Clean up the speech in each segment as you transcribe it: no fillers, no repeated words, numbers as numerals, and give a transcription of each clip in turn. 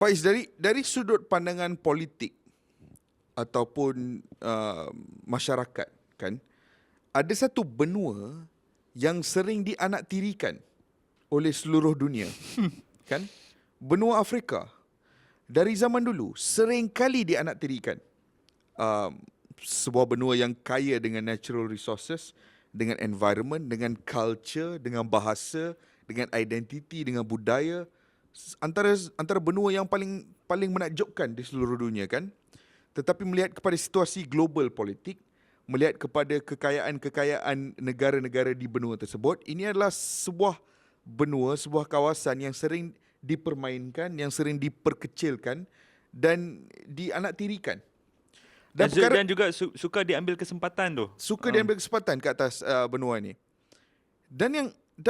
Faiz, dari sudut pandangan politik ataupun masyarakat, kan, ada satu benua yang sering dianaktirikan oleh seluruh dunia, kan? Benua Afrika dari zaman dulu sering kali dianaktirikan. Um, Sebuah benua yang kaya dengan natural resources, dengan environment, dengan culture, dengan bahasa, dengan identiti, dengan budaya, antara benua yang paling paling menakjubkan di seluruh dunia, kan. Tetapi melihat kepada situasi global politik, melihat kepada kekayaan-kekayaan negara-negara di benua tersebut, ini adalah sebuah benua, sebuah kawasan yang sering dipermainkan, yang sering diperkecilkan dan dianaktirikan. Dan, Dan perkara dan juga suka diambil kesempatan tu. suka diambil kesempatan ke atas benua ini. Dan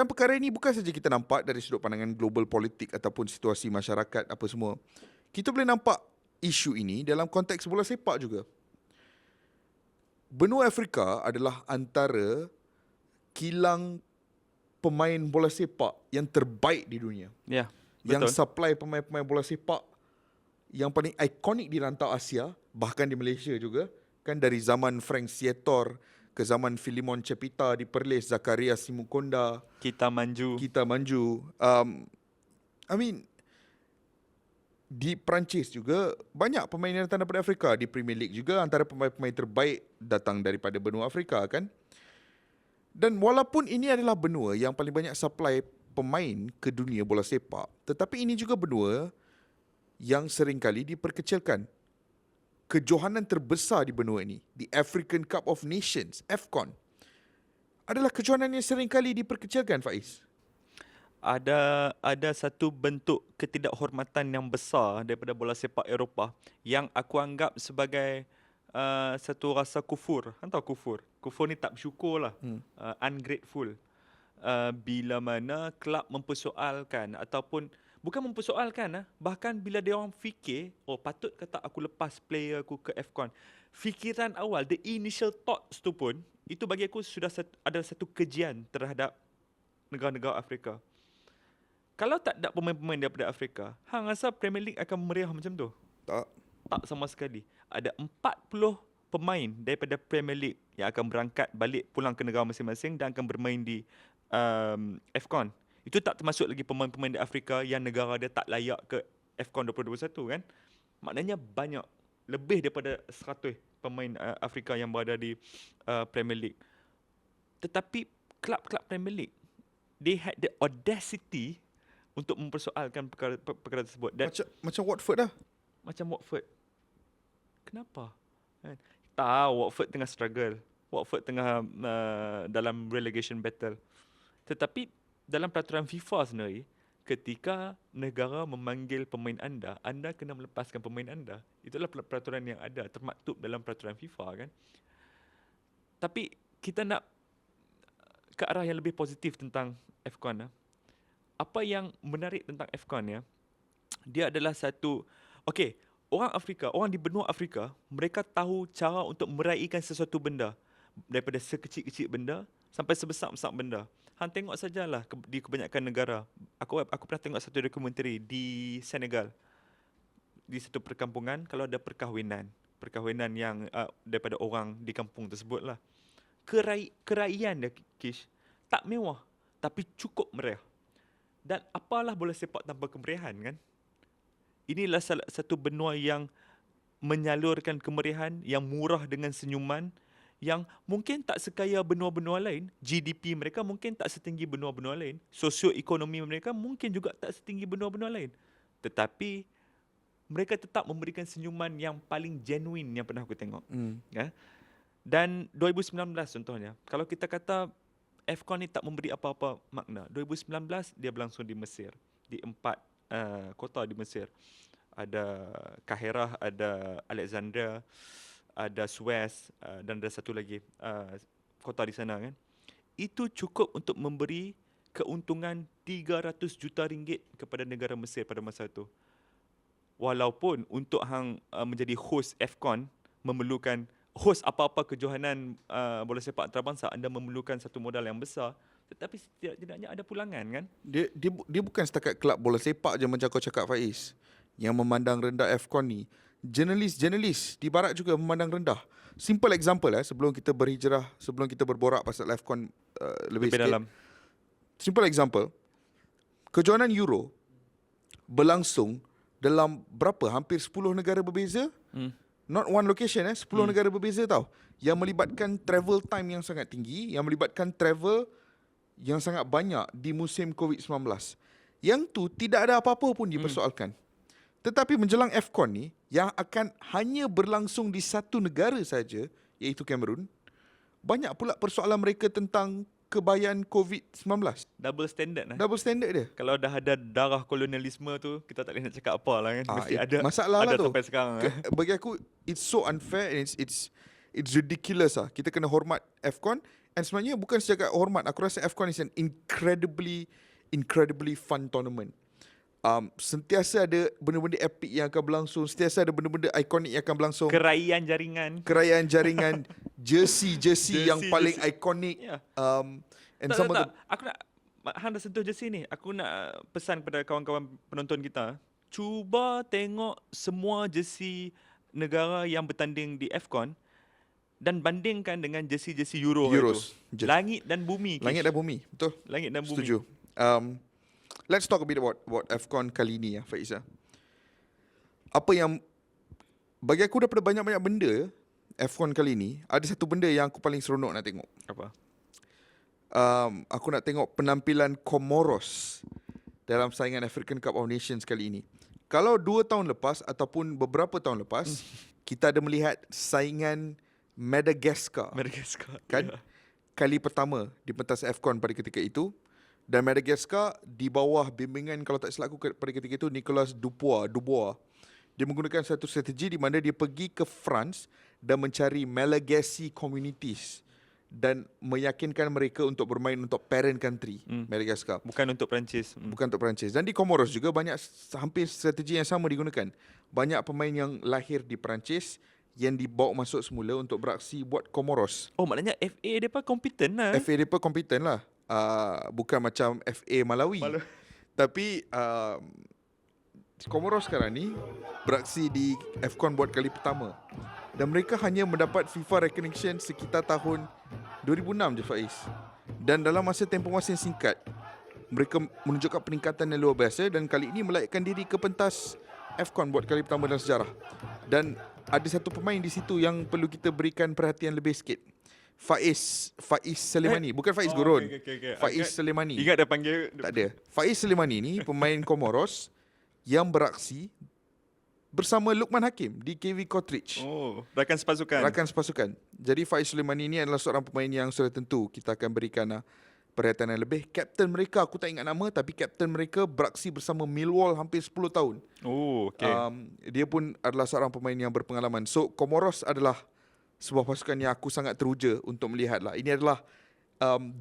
perkara ini bukan saja kita nampak dari sudut pandangan global politik ataupun situasi masyarakat apa semua. Kita boleh nampak isu ini dalam konteks bola sepak juga. Benua Afrika adalah antara kilang pemain bola sepak yang terbaik di dunia. Ya, Yang betul. supply pemain-pemain bola sepak yang paling ikonik di rantau Asia, bahkan di Malaysia juga, kan, dari zaman Frank Sietor ke zaman Filimon Cepita di Perlis, Zakaria Simukonda, Kita manju. Kita Manju. I mean, di Perancis juga banyak pemain yang datang daripada Afrika. Di Premier League juga antara pemain-pemain terbaik datang daripada benua Afrika, kan. Dan walaupun ini adalah benua yang paling banyak supply pemain ke dunia bola sepak, tetapi ini juga benua yang seringkali diperkecilkan. Kejohanan terbesar di benua ini, the African Cup of Nations, AFCON, adalah kejohanan yang seringkali diperkecilkan, Faiz. Ada satu bentuk ketidakhormatan yang besar daripada bola sepak Eropah yang aku anggap sebagai satu rasa kufur. Tahu kufur? Kufur ni tak bersyukur lah. Ungrateful. Bila mana kelab mempersoalkan ataupun bukan mempersoalkan, bahkan bila dia orang fikir, oh patut ke tak aku lepas player aku ke AFCON. Fikiran awal, the initial thoughts tu pun, itu bagi aku sudah ada satu kejian terhadap negara-negara Afrika. Kalau tak ada pemain-pemain daripada Afrika, hang rasa Premier League akan meriah macam tu? Tak. Tak sama sekali. Ada 40 pemain daripada Premier League yang akan berangkat balik pulang ke negara masing-masing dan akan bermain di AFCON. Itu tak termasuk lagi pemain-pemain di Afrika yang negara dia tak layak ke AFCON 2021, kan. Maknanya banyak, lebih daripada 100 pemain Afrika yang berada di Premier League. Tetapi kelab-kelab Premier League, they had the audacity untuk mempersoalkan perkara tersebut. Dan Macam Watford dah. macam Watford. Kenapa? Kan? Tahu Watford tengah struggle. Watford tengah dalam relegation battle. Tetapi dalam peraturan FIFA sendiri, ketika negara memanggil pemain anda kena melepaskan pemain anda. Itulah peraturan yang ada, termaktub dalam peraturan FIFA, kan. Tapi kita nak ke arah yang lebih positif tentang AFCON. Apa yang menarik tentang AFCON ya, dia adalah satu, okey, orang Afrika, orang di benua Afrika, mereka tahu cara untuk meraihkan sesuatu benda, daripada sekecil-kecil benda sampai sebesar-besar benda. Hang tengok sajalah di kebanyakan negara. Aku pernah tengok satu dokumentari di Senegal. Di satu perkampungan, kalau ada perkahwinan yang daripada orang di kampung tersebut lah. Keraian dia, Kish, tak mewah, tapi cukup meriah. Dan apalah bola sepak tanpa kemeriahan, kan? Inilah salah satu benua yang menyalurkan kemeriahan, yang murah dengan senyuman, yang mungkin tak sekaya benua-benua lain. GDP mereka mungkin tak setinggi benua-benua lain. Sosioekonomi mereka mungkin juga tak setinggi benua-benua lain. Tetapi mereka tetap memberikan senyuman yang paling genuine yang pernah aku tengok. Ya? Dan 2019 contohnya, kalau kita kata AFCON ni tak memberi apa-apa makna. 2019 dia berlangsung di Mesir, di 4 kota di Mesir. Ada Kahirah, ada Alexandria, ada Suez, dan ada satu lagi kota di sana, kan. Itu cukup untuk memberi keuntungan 300 juta ringgit kepada negara Mesir pada masa itu. Walaupun untuk hang menjadi host AFCON memerlukan host apa-apa kejohanan bola sepak antarabangsa, anda memerlukan satu modal yang besar, tetapi setidaknya ada pulangan, kan. Dia bukan setakat kelab bola sepak je macam kau cakap, Faiz. yang memandang rendah AFCON ni, jurnalis-jurnalis di barat juga memandang rendah. Simple example sebelum kita berhijrah, sebelum kita berborak pasal AFCON lebih sikit. dalam. Simple example, kejohanan Euro berlangsung dalam berapa? Hampir 10 negara berbeza. Not one location 10 negara berbeza tau. Yang melibatkan travel time yang sangat tinggi, yang melibatkan travel yang sangat banyak di musim COVID-19. Yang tu tidak ada apa-apa pun dipersoalkan. Tetapi menjelang AFCON ni yang akan hanya berlangsung di satu negara saja, iaitu Cameroon, banyak pula persoalan mereka tentang kebayaan COVID-19. Double standard lah. Double standard dia. Kalau dah ada darah kolonialisme tu, kita tak boleh nak cakap apa lah kan. Mesti ada masalah ada lah tu. sampai sekarang. Bagi aku it's so unfair and it's ridiculous lah. Kita kena hormat AFCON, and sebenarnya bukan setakat hormat, aku rasa AFCON is an incredibly fun tournament. Sentiasa ada benda-benda epic yang akan berlangsung, sentiasa ada benda-benda ikonik yang akan berlangsung. Keraian jaringan, jersey yang paling ikonik. Ya. And Tak, some of tak, the, tak. Aku nak hang dah sentuh jersey ni. Aku nak pesan kepada kawan-kawan penonton kita, cuba tengok semua jersey negara yang bertanding di AFCON dan bandingkan dengan jersey-jersey Euros. itu. Langit dan bumi. Langit dan bumi, betul. Langit dan bumi. Setuju. Let's talk a bit about AFCON kali ni Faiz. Apa yang bagi aku daripada banyak-banyak benda AFCON kali ni, ada satu benda yang aku paling seronok nak tengok. Apa? Aku nak tengok penampilan Comoros dalam saingan African Cup of Nations kali ini. Kalau 2 tahun lepas ataupun beberapa tahun lepas, kita ada melihat saingan Madagascar. Kan? Ya. Kali pertama di pentas AFCON pada ketika itu. Dan Madagascar di bawah bimbingan, kalau tak silap aku pada ketika itu, Nicolas Dubois. Dia menggunakan satu strategi di mana dia pergi ke France dan mencari Malagasy communities dan meyakinkan mereka untuk bermain untuk parent country, Madagascar. Bukan untuk Perancis. Bukan untuk Perancis. Dan di Comoros juga hampir strategi yang sama digunakan. Banyak pemain yang lahir di Perancis yang dibawa masuk semula untuk beraksi buat Comoros. Oh, maknanya FA dia pun kompeten lah. FA dia pun kompeten lah. Bukan macam FA Malawi. Tapi Comoros sekarang ni beraksi di AFCON buat kali pertama. Dan mereka hanya mendapat FIFA recognition sekitar tahun 2006 je Faiz. Dan dalam masa tempoh masa yang singkat, mereka menunjukkan peningkatan yang luar biasa dan kali ini melayakkan diri ke pentas AFCON buat kali pertama dalam sejarah. Dan ada satu pemain di situ yang perlu kita berikan perhatian lebih sikit. Faiz Selemani. Bukan Faiz Gurun. Okay. Faiz Selemani. Ingat dah panggil. Tak ada. Faiz Selemani ni pemain Comoros yang beraksi bersama Lukman Hakim di KV Kotrich. Oh, rakan sepasukan. Jadi Faiz Selemani ni adalah seorang pemain yang sudah tentu kita akan berikan perhatian yang lebih. Kapten mereka, aku tak ingat nama, tapi kapten mereka beraksi bersama Millwall hampir 10 tahun. Oh, okay. Dia pun adalah seorang pemain yang berpengalaman. So, Comoros adalah sebuah pasukan yang aku sangat teruja untuk melihat lah. Ini adalah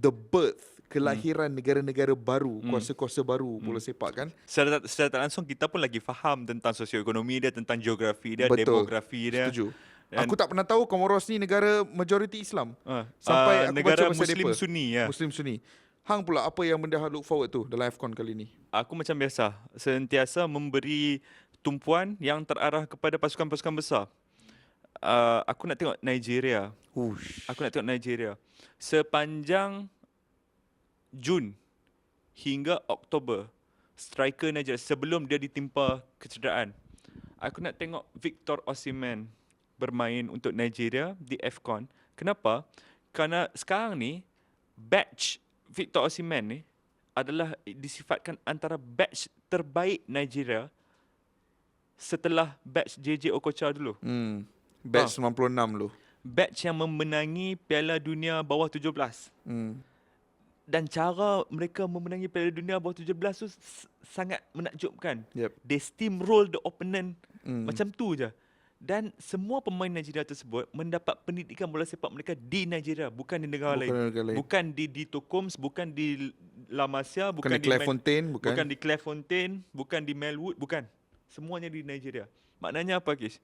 the birth, kelahiran negara-negara baru, kuasa-kuasa baru bola sepak kan. Secara tak langsung kita pun lagi faham tentang sosioekonomi dia, tentang geografi dia, Betul. demografi dia. Setuju. Dan aku tak pernah tahu Comoros ni negara majoriti Islam. Sampai aku negara baca pasal Muslim mereka. Sunni ya. Muslim Sunni. Hang pula apa yang benda hang look forward tu dalam AFCON kali ni? Aku macam biasa, sentiasa memberi tumpuan yang terarah kepada pasukan-pasukan besar. Aku nak tengok Nigeria. Sepanjang Jun hingga Oktober, striker Nigeria sebelum dia ditimpa kecederaan, aku nak tengok Victor Osimhen bermain untuk Nigeria di AFCON. Kenapa? Kerana sekarang ni batch Victor Osimhen ni adalah disifatkan antara batch terbaik Nigeria setelah batch JJ Okocha dulu. Batch 96 dulu. Batch yang memenangi Piala Dunia bawah 17. Dan cara mereka memenangi Piala Dunia bawah 17 tu sangat menakjubkan. Yep. They steamroll the opponent. Macam tu je. Dan semua pemain Nigeria tersebut mendapat pendidikan bola sepak mereka di Nigeria, bukan di negara lain. Bukan di Tokoms, bukan di La Masia, bukan di Clairefontaine, bukan di Clairefontaine, bukan di Melwood, bukan. Semuanya di Nigeria. Maknanya apa, Kish?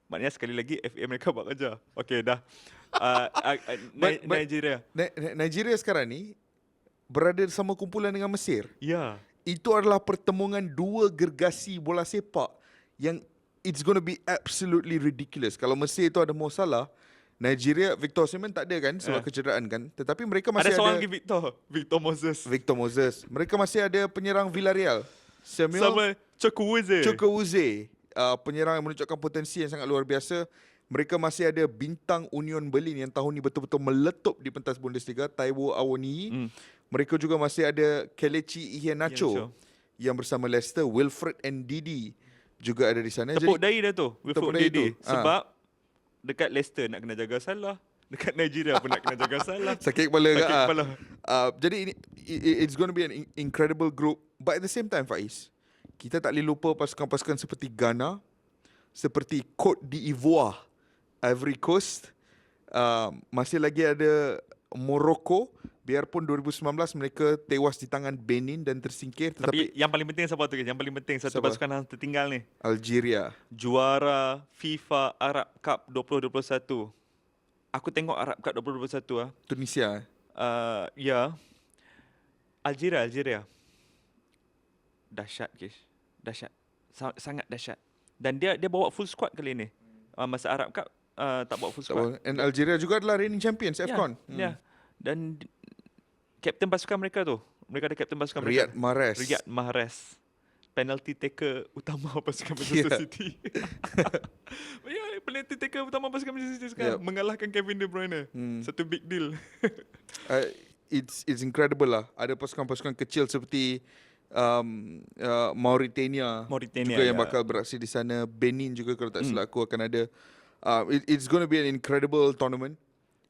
Maknanya sekali lagi FA mereka buat kerja. Okey, dah. Nigeria. Nigeria sekarang ni berada sama kumpulan dengan Mesir. Ya. Itu adalah pertemuan dua gergasi bola sepak yang it's going to be absolutely ridiculous. Kalau Mesir tu ada Mo Salah, Nigeria, Victor Osimhen tak ada kan sebab kecederaan kan. Tetapi mereka Ada masih seorang ada lagi Victor Moses. Victor Moses. Mereka masih ada penyerang Villarreal, Samuel Sama Chukwueze. Chukwueze, penyerang yang menunjukkan potensi yang sangat luar biasa. Mereka masih ada bintang Union Berlin yang tahun ni betul-betul meletup di pentas Bundesliga, Taiwo Awoniyi. Mereka juga masih ada Kelechi Iheanacho yang bersama Leicester, Wilfred Ndidi juga ada di sana. Tepuk dahi dah tu tepuk Wilfred dahi Ndidi. tu. Sebab dekat Leicester nak kena jaga Salah, dekat Nigeria pun nak kena jaga Salah. Sakit kepala Sakit kepala. Jadi ini it's going to be an incredible group. But at the same time, Faiz, kita tak boleh lupa pasukan-pasukan seperti Ghana, seperti Côte d'Ivoire, Ivory Coast, masih lagi ada Morocco. Biarpun 2019 mereka tewas di tangan Benin dan tersingkir, Tapi tetapi yang paling penting siapa tu? Yang paling penting satu Siapa? pasukan yang tertinggal ni. Algeria. Juara FIFA Arab Cup 2021. Aku tengok Arab Cup 2021 Tunisia. ya. Algeria. Dahsyat, Kish. Dahsyat. Sangat dahsyat. Dan dia bawa full squad kali ni. Masa Arab Cup tak bawa full squad. And Algeria juga adalah reigning champions AFCON. Ya. Dan kapten pasukan mereka tu. Mereka ada kapten pasukan Riyad mereka. Mahrez. Riyad Mahrez. Penalty taker utama pasukan Yeah. Manchester City. Penalty taker utama pasukan Manchester City sekarang. Yep. Mengalahkan Kevin De Bruyne. Satu big deal. It's incredible lah. Ada pasukan-pasukan kecil seperti Mauritania juga yang bakal beraksi di sana. Benin juga kalau tak silap aku akan ada. It's going to be an incredible tournament.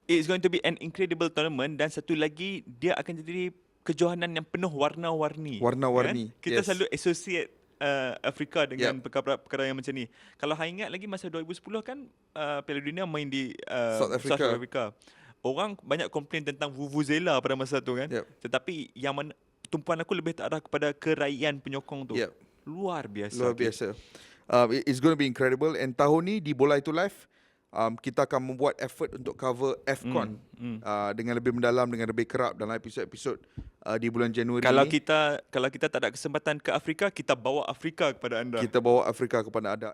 It's going to be an incredible tournament. Dan satu lagi, dia akan jadi kejohanan yang penuh warna-warni. Warna-warni, Kita yes. selalu associate Afrika dengan perkara-perkara yang macam ni. Kalau hang ingat lagi masa 2010 kan Piala Dunia main di South Africa. Orang banyak komplain tentang vuvuzela pada masa tu kan. Yep. Tetapi yang tumpuan aku lebih terarah kepada kerayan penyokong tu. Yep. Luar biasa. Luar biasa. It's going to be incredible. And tahun ni di Bola Itu Live, kita akan membuat effort untuk cover AFCON dengan lebih mendalam, dengan lebih kerap dalam episod-episod di bulan Januari Kalau ni. kita tak ada kesempatan ke Afrika, kita bawa Afrika kepada anda. Kita bawa Afrika kepada anda.